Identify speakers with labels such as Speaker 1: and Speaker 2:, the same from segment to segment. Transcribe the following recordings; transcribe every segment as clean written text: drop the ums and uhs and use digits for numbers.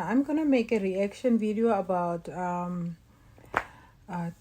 Speaker 1: I'm gonna make a reaction video about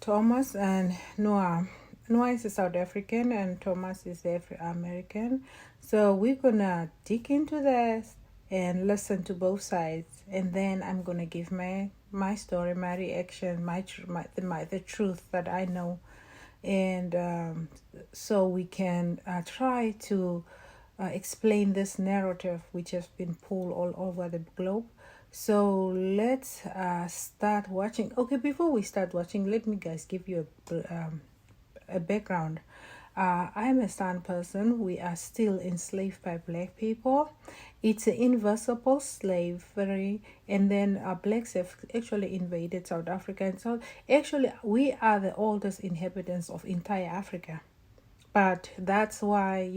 Speaker 1: Thomas and Noah. Noah is a South African and Thomas is American. So we're gonna dig into this and listen to both sides, and then I'm gonna give my story, my reaction, the truth that I know, and so we can try to explain this narrative which has been pulled all over the globe. So let's start watching. Okay, before we start watching, let me guys give you a background. I'm a San person. We are still enslaved by black people. It's an invisible slavery, and then blacks have actually invaded South Africa. And so actually we are the oldest inhabitants of entire Africa. But that's why,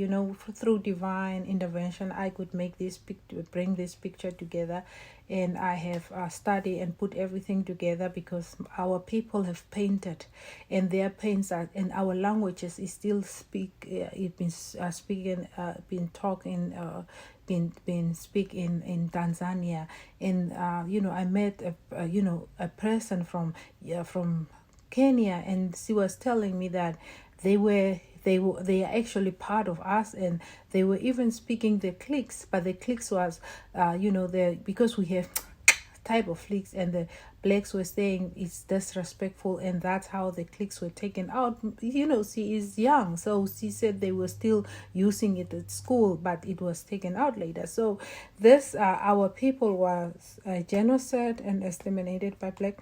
Speaker 1: through divine intervention, I could bring this picture together, and I have studied and put everything together because our people have painted, and their paints are, and our languages is still it been speaking, been talking, been speak in Tanzania, and I met a person from Kenya, and she was telling me that they are actually part of us, and they were even speaking the cliques, but the cliques was because we have type of cliques, and the blacks were saying it's disrespectful, and that's how the cliques were taken out. She is young, so she said they were still using it at school, but it was taken out later. So this our people was genocide and exterminated by black.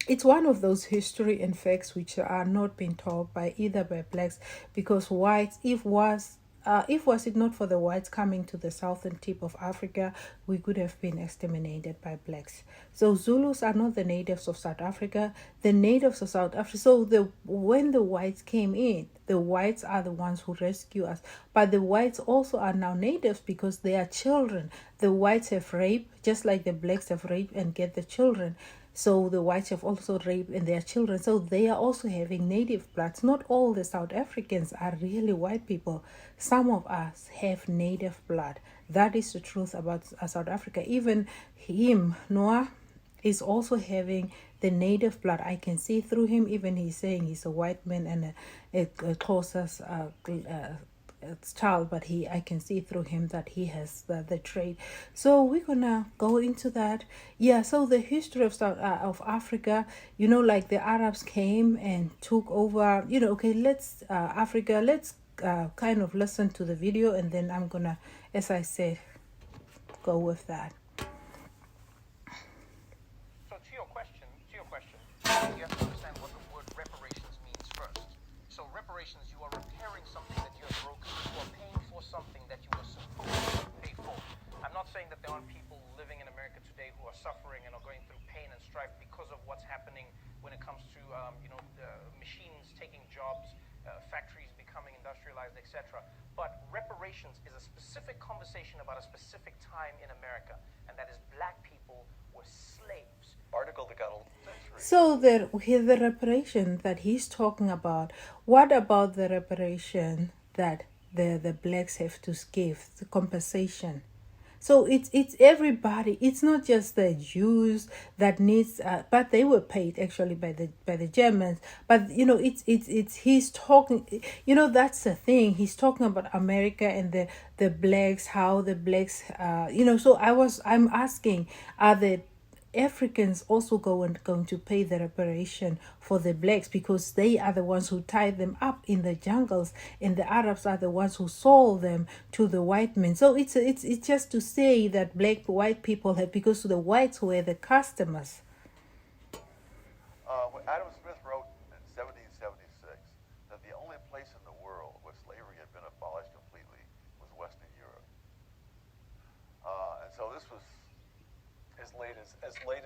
Speaker 1: It's one of those history and facts which are not being taught by either by blacks, because whites, if was it not for the whites coming to the southern tip of Africa, we could have been exterminated by blacks. So Zulus are not the natives of South Africa. The natives of South Africa. So when the whites came in, the whites are the ones who rescue us. But the whites also are now natives because they are children. The whites have raped, just like the blacks have raped and get the children. So the whites have also raped and their children. So they are also having native bloods. Not all the South Africans are really white people. Some of us have native blood. That is the truth about South Africa. Even him, Noah, is also having the native blood. I can see through him. Even he's saying he's a white man and a closest child, but I can see through him that he has the trait. So we're gonna go into that. Yeah, so the history of Africa, like the Arabs came and took over, okay, let's kind of listen to the video, and then I'm gonna, as I said, go with that.
Speaker 2: So to your question, you have to understand what the word reparations means first. So reparations, you are repairing something that you have broken. You are paying for something that you were supposed to pay for. I'm not saying that there aren't people living in America today who are suffering and are going through pain and strife because of what's happening when it comes to machines taking jobs, factories becoming industrialized, etc. But reparations is a specific conversation about a specific time in America, and that is black people were slaves.
Speaker 1: So the reparation that he's talking about, what about the reparation that the blacks have to give, the compensation? So it's everybody. It's not just the Jews that needs, but they were paid actually by the Germans. But it's he's talking. That's the thing. He's talking about America and the blacks, how the blacks. So I'm asking, are the Africans also going to pay the reparation for the blacks, because they are the ones who tied them up in the jungles, and the Arabs are the ones who sold them to the white men. So it's just to say that white people have, because the whites were the customers.
Speaker 3: When Adam Smith wrote in 1776 that the only place in the world where slavery had been abolished completely was Western Europe, and so this was
Speaker 4: as late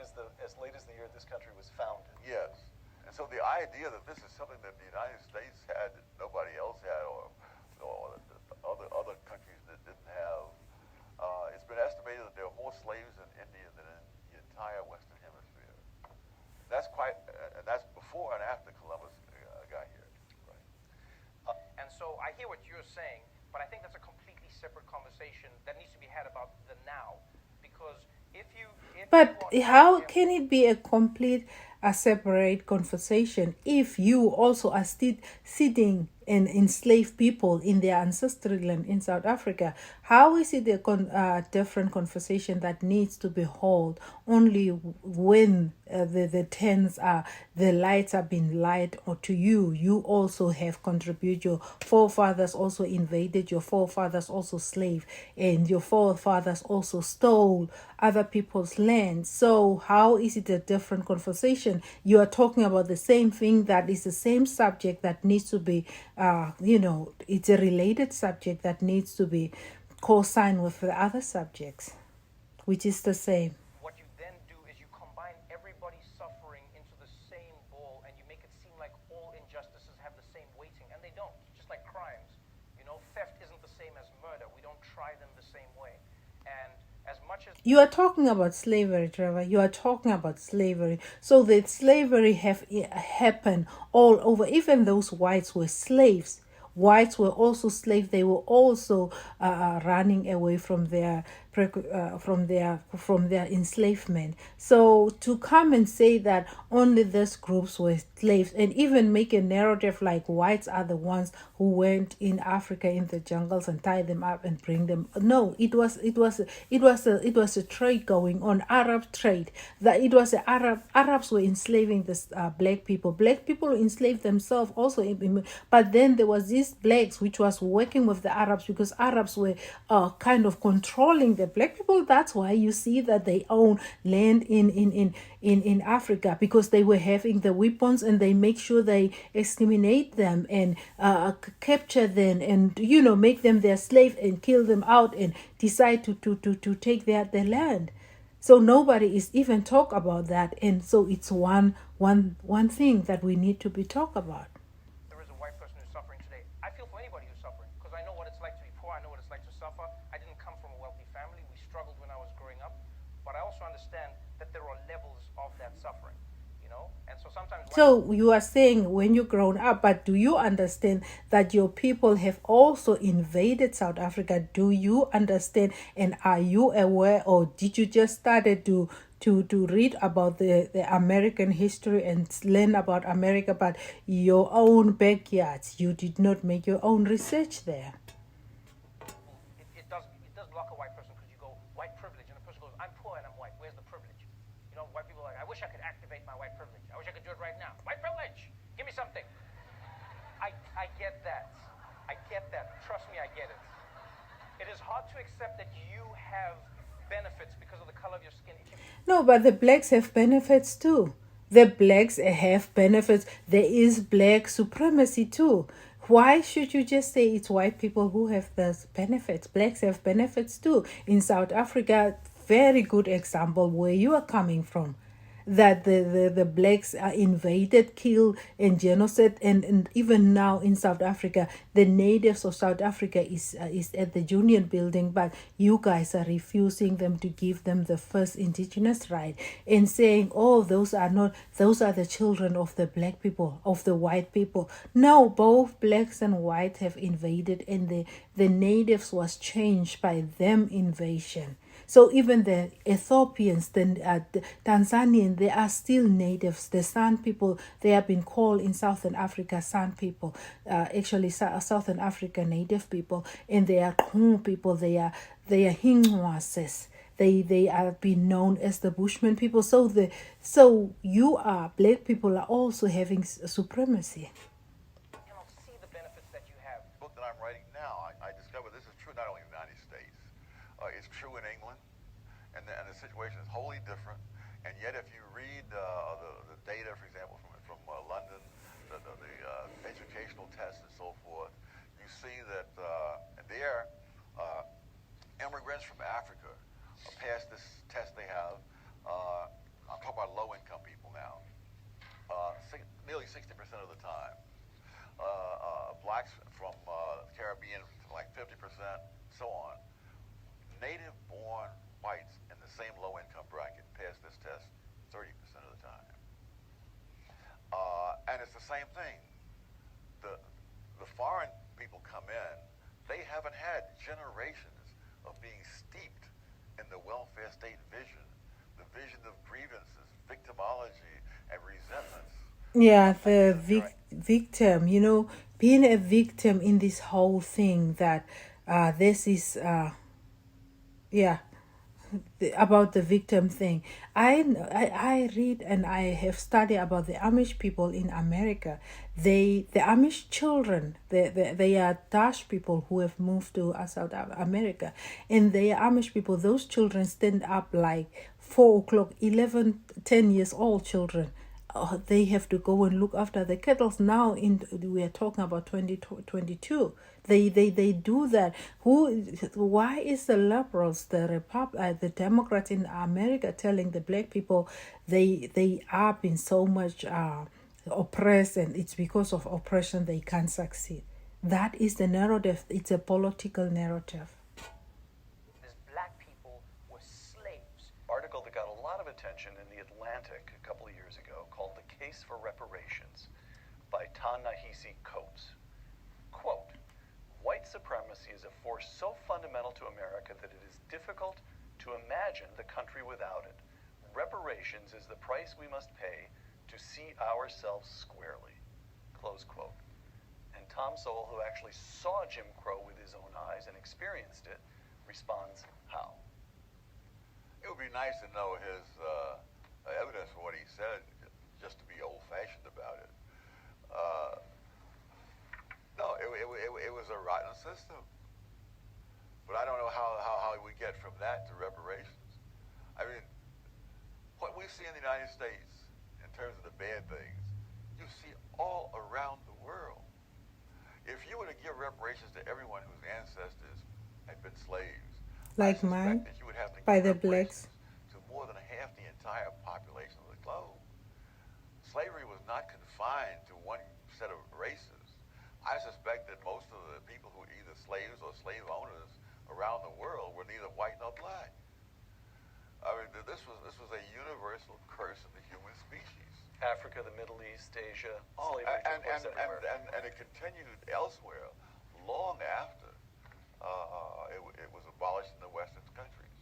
Speaker 4: as the year this country was founded.
Speaker 3: Yes. And so the idea that this is something that the United States had that nobody else had, or other countries that didn't have, it's been estimated that there are more slaves in India than in the entire Western Hemisphere. That's that's before and after Columbus got here.
Speaker 2: Right. And so I hear what you're saying, but I think that's a completely separate conversation that needs to be had about the now, because
Speaker 1: But how can it be a separate conversation if you also are still sitting and enslave people in their ancestral land in South Africa? How is it a different conversation that needs to be held only when the lights are being light or to you? You also have contributed. Your forefathers also invaded. Your forefathers also slave, and your forefathers also stole other people's land. So how is it a different conversation? You are talking about the same thing, that is the same subject that needs to be, it's a related subject that needs to be co-signed with the other subjects, which is the same.
Speaker 2: What you then do is you combine everybody's suffering into the same bowl, and you make it seem like all injustices have the same weighting, and they don't. Just like crimes, theft isn't the same as murder. We don't try them the same way. And as much as
Speaker 1: you are talking about slavery, Trevor, you are talking about slavery. So that slavery have happened all over. Even those whites were slaves. Whites were also slaves. They were also running away from their enslavement. So to come and say that only these groups were slaves, and even make a narrative like whites are the ones who went in Africa in the jungles and tie them up and bring them. No, it was a trade going on, Arab trade. That it was Arabs were enslaving the black people. Black people enslaved themselves also, but then there was these blacks which was working with the Arabs, because Arabs were kind of controlling the black people. That's why you see that they own land in Africa, because they were having the weapons, and they make sure they exterminate them and capture them, and make them their slave and kill them out and decide to take their land. So nobody is even talk about that, and so it's one thing that we need to be talk about.
Speaker 2: there is a white person who's suffering today, I feel for anybody who's suffering, because I know what it's like to be poor. I know what it's like to suffer. I didn't come from a wealthy family. We struggled when I was growing up. But I also understand that there are levels of that suffering, And so sometimes...
Speaker 1: So you are saying when you grown up, but do you understand that your people have also invaded South Africa? Do you understand, and are you aware, or did you just started to read about the American history and learn about America, but your own backyards? You did not make your own research there.
Speaker 2: It does block a white person, because you go, white privilege, and the person goes, I'm poor and I'm white. Where's the privilege? White people are like, I wish I could activate my white privilege. I wish I could do it right now. White privilege! Give me something. I get that. I get that. Trust me, I get it. It is hard to accept that you have benefits because of the color of your skin.
Speaker 1: No, but the blacks have benefits too. The blacks have benefits. There is black supremacy too. Why should you just say it's white people who have those benefits? Blacks have benefits too. In South Africa, very good example where you are coming from, that the blacks are invaded, killed, and genocide, and even now in South Africa, the natives of South Africa is at the Union Building, but you guys are refusing them to give them the first indigenous right, and saying, oh, those are the children of the black people, of the white people. No, both blacks and white have invaded, and the natives was changed by them invasion. So even the Ethiopians, the Tanzanians, they are still natives. The San people, they have been called in Southern Africa San people, actually Southern Africa native people, and they are Kru people. They are Hingwases. They are being known as the Bushman people. So black people are also having supremacy.
Speaker 2: See the benefits that you have.
Speaker 3: The book that I'm writing now, I discovered this is true not only in the United States. It's true in England, and the situation is wholly different. And yet, if you read the data, for example, from London, the educational tests and so forth, you see that there, immigrants from Africa pass this test they have. I'm talking about low-income people now. Nearly 60% of the time. Blacks from the Caribbean, like 50%, so on. Native-born whites in the same low-income bracket pass this test 30% of the time. And it's the same thing. The foreign people come in, they haven't had generations of being steeped in the welfare state vision, the vision of grievances, victimology, and resentments.
Speaker 1: Yeah, the victim, being a victim in this whole thing that this is, yeah, about the victim thing. I read and I have studied about the Amish people in America. The Amish children, they are Dutch people who have moved to South America, and they are Amish people. Those children stand up like 4 o'clock, 11, 10 years old children. They have to go and look after the kettles now. We are talking about 2022. They do that. Why is the liberals, the Democrats in America telling the black people they are being so much oppressed, and it's because of oppression they can't succeed? That is the narrative. It's a political narrative.
Speaker 2: Is black people were slaves.
Speaker 4: Article that got a lot of attention in the Atlantic a couple of years ago called The Case for Reparations by Ta-Nehisi Coates. Quote, white supremacy is a force so fundamental to America that it is difficult to imagine the country without it. Reparations is the price we must pay to see ourselves squarely. Close quote. And Tom Sowell, who actually saw Jim Crow with his own eyes and experienced it, responds how?
Speaker 3: It would be nice to know his evidence for what he said, just to be old-fashioned about it. No, it was a rotten system. But I don't know how we get from that to reparations. I mean, what we see in the United States in terms of the bad things, you see all around the world. If you were to give reparations to everyone whose ancestors had been slaves,
Speaker 1: Like
Speaker 3: I suspect
Speaker 1: mine,
Speaker 3: that you would have to
Speaker 1: by
Speaker 3: give
Speaker 1: the blacks.
Speaker 3: reparations to more than half the entire population of the globe. Slavery was not confined to one set of races. I suspect that most of the people who were either slaves or slave owners around the world were neither white nor black. I mean, this was a universal curse of the human species.
Speaker 4: Africa, the Middle East, Asia,
Speaker 3: Oh,
Speaker 4: slavery took place everywhere.
Speaker 3: and it continued elsewhere long after it was abolished in the Western countries.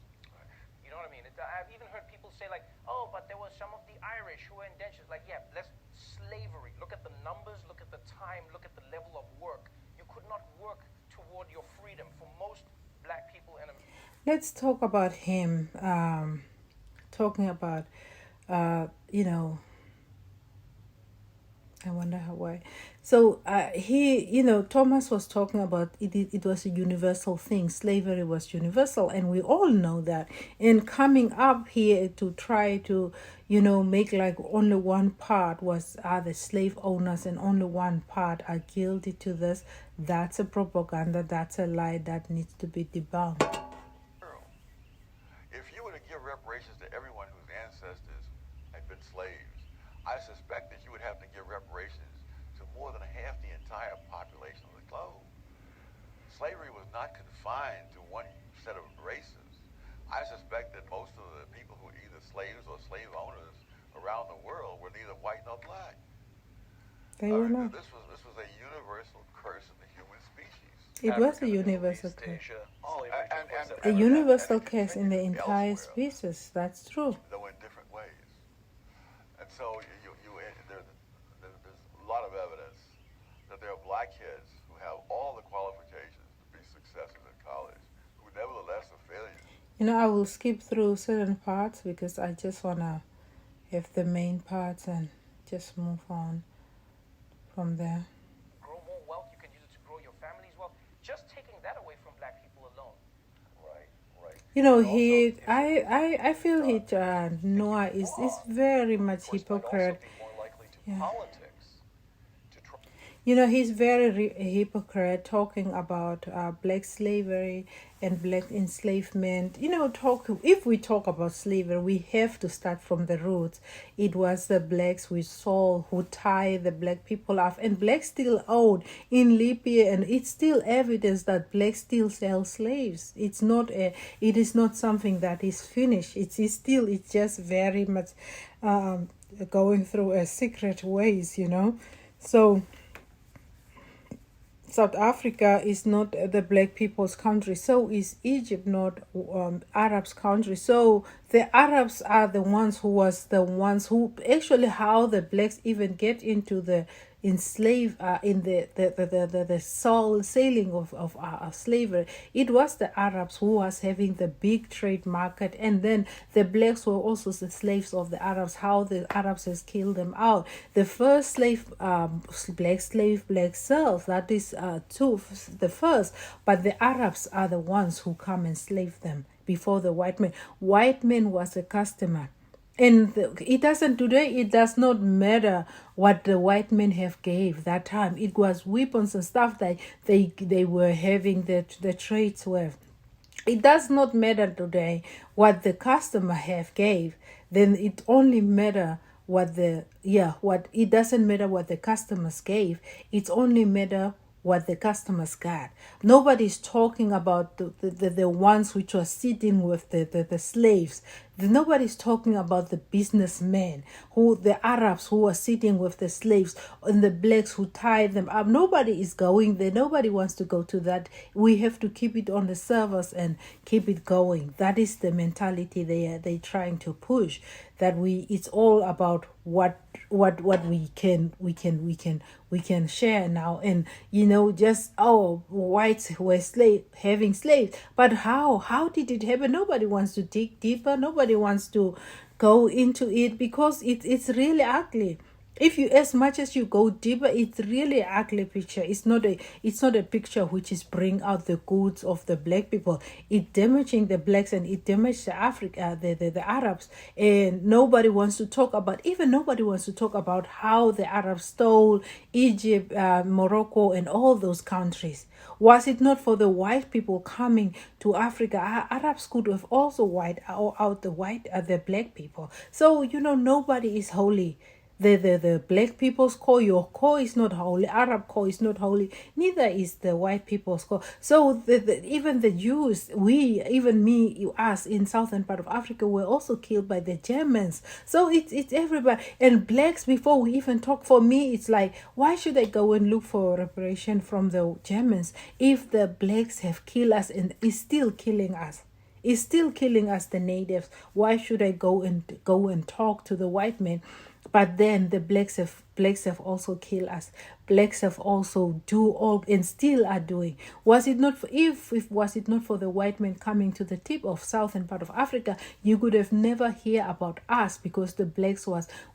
Speaker 2: You know what I mean? I've even heard people say like, oh, but there were some of the Irish who were indentured. Like, yeah, slavery. Look at the numbers, look at the time, look at the level of work. You could not work toward your freedom for most black people in America.
Speaker 1: Let's talk about him. Talking about, I wonder why. So Thomas was talking about it was a universal thing. Slavery was universal, and we all know that. And coming up here to try to, make like only one part are the slave owners and only one part are guilty to this, that's a propaganda, that's a lie that needs to be debunked.
Speaker 3: If you were to give reparations to everyone whose ancestors had been slaves, I suspect that you would have to give reparations to more than half the entire population of the globe. Slavery was not confined to one set of races. I suspect that most of the people who were either slaves or slave owners around the world were neither white nor black.
Speaker 1: They were not.
Speaker 3: This was a universal curse of the human species.
Speaker 1: It was a universal curse. A universal curse in the entire species. That's true.
Speaker 3: Though in different ways. And so there's a lot of evidence that there are black kids who have all the qualifications to be successful in college, who nevertheless are failures.
Speaker 1: I will skip through certain parts because I just want to have the main parts and just move on from there.
Speaker 2: Grow more wealth, you can use it to grow your family's wealth. Just taking that away from black people alone.
Speaker 4: Right.
Speaker 1: I feel Noah is very much hypocrite.
Speaker 4: Politics.
Speaker 1: He's very hypocrite talking about black slavery and black enslavement. If we talk about slavery, we have to start from the roots. It was the blacks we saw who tied the black people up, and blacks still own in Libya, and it's still evidence that blacks still sell slaves. It is not something that is finished. It's just very much going through a secret ways, So South Africa is not the black people's country. So is Egypt not Arabs' country. So the Arabs are the ones who actually how the blacks even get into the enslave in the soul sailing of slavery. It was the Arabs who was having the big trade market, and then the blacks were also the slaves of the Arabs. How the Arabs has killed them out. The first slave, black serfs. That is the first, but the Arabs are the ones who come and slave them before the white man. White man was a customer. And it doesn't today. It does not matter what the white men have gave that time. It was weapons and stuff that they were having. The trades were. It does not matter today what the customer have gave. Then it only matter what it doesn't matter what the customers gave. It's only matter what the customers got. Nobody's talking about the ones which were sitting with the slaves. Nobody's talking about the businessmen, the Arabs who are sitting with the slaves, and the blacks who tied them up. Nobody is going there. Nobody wants to go to that. We have to keep it on the servers and keep it going. That is the mentality they're trying to push. That it's all about what we can share now. And just whites were having slaves. But how did it happen? Nobody wants to dig deeper. Nobody wants to go into it, because it's really ugly. If you, as much as you go deeper, it's really ugly picture. It's not a picture which is bring out the goods of the black people. It damaging the blacks, and it damaged the the Arabs. And nobody wants to talk about how the Arabs stole Egypt, Morocco, and all those countries. Was it not for the white people coming to Africa, Arabs could have also wiped out the black people. So nobody is holy. The black people's core, your core is not holy. Arab core is not holy. Neither is the white people's core. So even the Jews, us in southern part of Africa were also killed by the Germans. So it's everybody. And blacks, before we even talk, for me, it's like, why should I go and look for reparation from the Germans if the blacks have killed us and is still killing us? Is still killing us, the natives. Why should I go and talk to the white men? But then the blacks have also killed us. Blacks have also do all and still are doing. Was it not for the white men coming to the tip of southern part of Africa, you could have never hear about us, because the blacks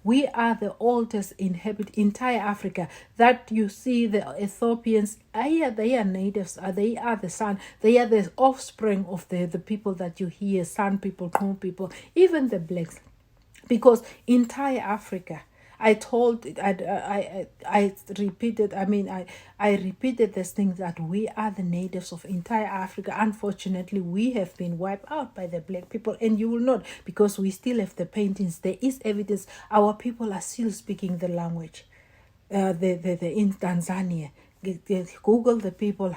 Speaker 1: we are the oldest inhabit entire Africa. That you see the Ethiopians, they are natives, they are the sun, they are the offspring of the people that you hear, San people, Khmu people, even the blacks. Because entire Africa, I repeated this thing, that we are the natives of entire Africa. Unfortunately, we have been wiped out by the black people, and you will not, because we still have the paintings. There is evidence. Our people are still speaking the language. In Tanzania, Google the people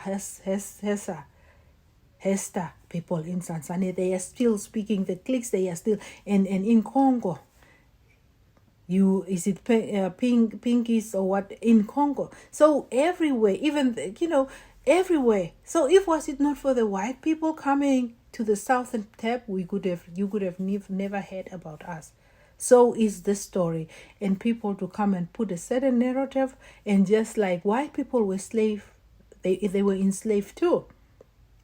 Speaker 1: Hesta people in Tanzania. They are still speaking the cliques. They are still, and in Congo, pinkies or what in Congo? So everywhere, even everywhere. So if was it not for the white people coming to the southern tip, you could have never heard about us. So is the story, and people to come and put a certain narrative, and just like white people were slave, they were enslaved too.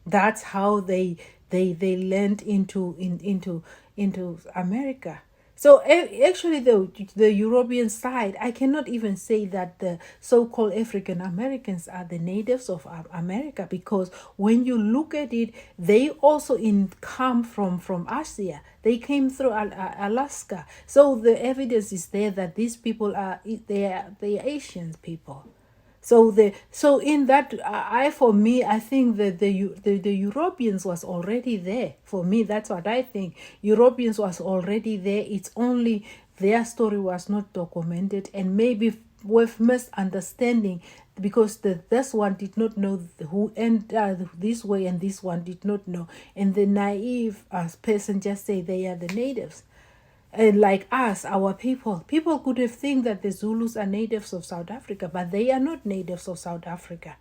Speaker 1: That's how they learned into America. So actually, the European side, I cannot even say that the so-called African Americans are the natives of America, because when you look at it, they also come from Asia. They came through Alaska. So the evidence is there that these people are Asian people. So in that, I think that the Europeans was already there. For me, that's what I think. Europeans was already there. It's only their story was not documented, and maybe with misunderstanding, because this one did not know who entered this way, and this one did not know, and the naive person just say they are the natives. And like us, our people could have think that the Zulus are natives of South Africa, but they are not natives of South Africa.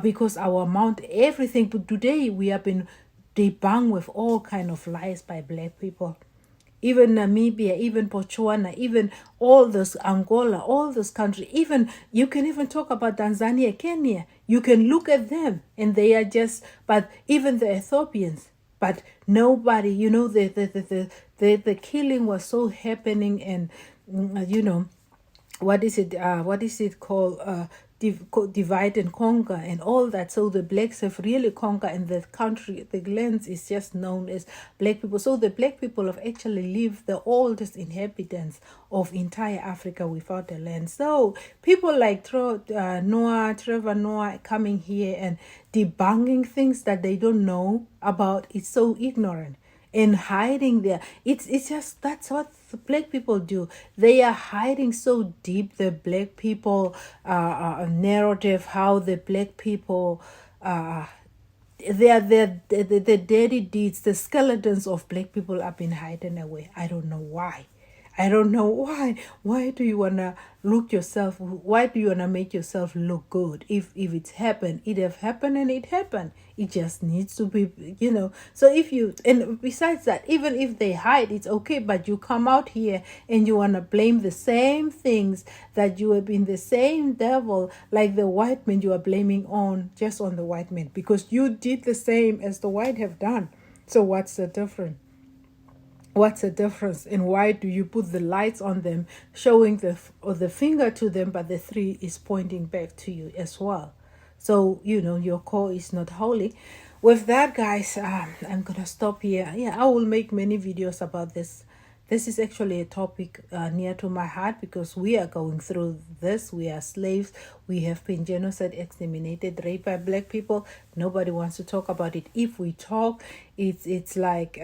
Speaker 1: because our amount, everything. But today we have been debunked with all kind of lies by black people. Even Namibia, even Botswana, even all those Angola, all those countries, even you can even talk about Tanzania, Kenya. You can look at them and they are just, but even the Ethiopians, but nobody, you know, the killing was so happening, and you know, what is it called, divide and conquer and all that. So the blacks have really conquered, and the country, the lands is just known as black people. So the black people have actually lived the oldest inhabitants of entire Africa without a land. So people like Trevor Noah coming here and debunking things that they don't know about, it's so ignorant and hiding there. It's just, that's what the black people do. They are hiding so deep, the black people narrative, how the black people they are the dirty deeds, the skeletons of black people have been hidden away. I don't know why. I don't know why. Why do you wanna look yourself? Why do you wanna make yourself look good? If it's happened, it have happened and it happened. It just needs to be, you know. So if you, and besides that, even if they hide, it's okay. But you come out here and you wanna blame the same things that you have been, the same devil, like the white men you are blaming on, just on the white men, because you did the same as the white have done. So what's the difference? What's the difference, and why do you put the lights on them, showing the finger to them, but the three is pointing back to you as well? So, you know, your core is not holy. With that, guys, I'm gonna stop here. Yeah, I will make many videos about this. This is actually a topic near to my heart, because we are going through this. We are slaves. We have been genocide, exterminated, raped by black people. Nobody wants to talk about it. If we talk, it's like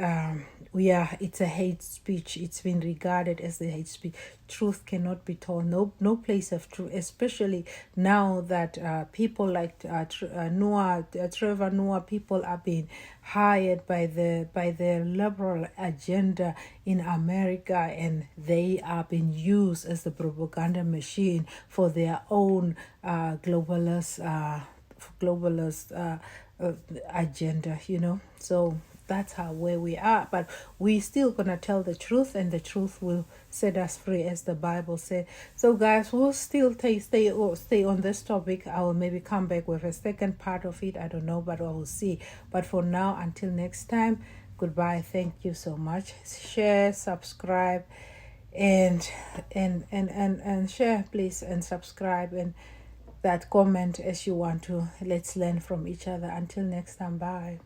Speaker 1: it's a hate speech. It's been regarded as a hate speech. Truth cannot be told. No place of truth, especially now that people like Trevor Noah, people are being hired by the liberal agenda in America, and they are being used as the propaganda machine for their own globalist agenda, you know. So that's where we are, but we still gonna tell the truth, and the truth will set us free, as the Bible said. So guys, we'll still stay on this topic. I will maybe come back with a second part of it, I don't know, but I will see. But for now, until next time, goodbye. Thank you so much. Share, subscribe, and share, please, and subscribe, and that comment as you want to. Let's learn from each other. Until next time, bye.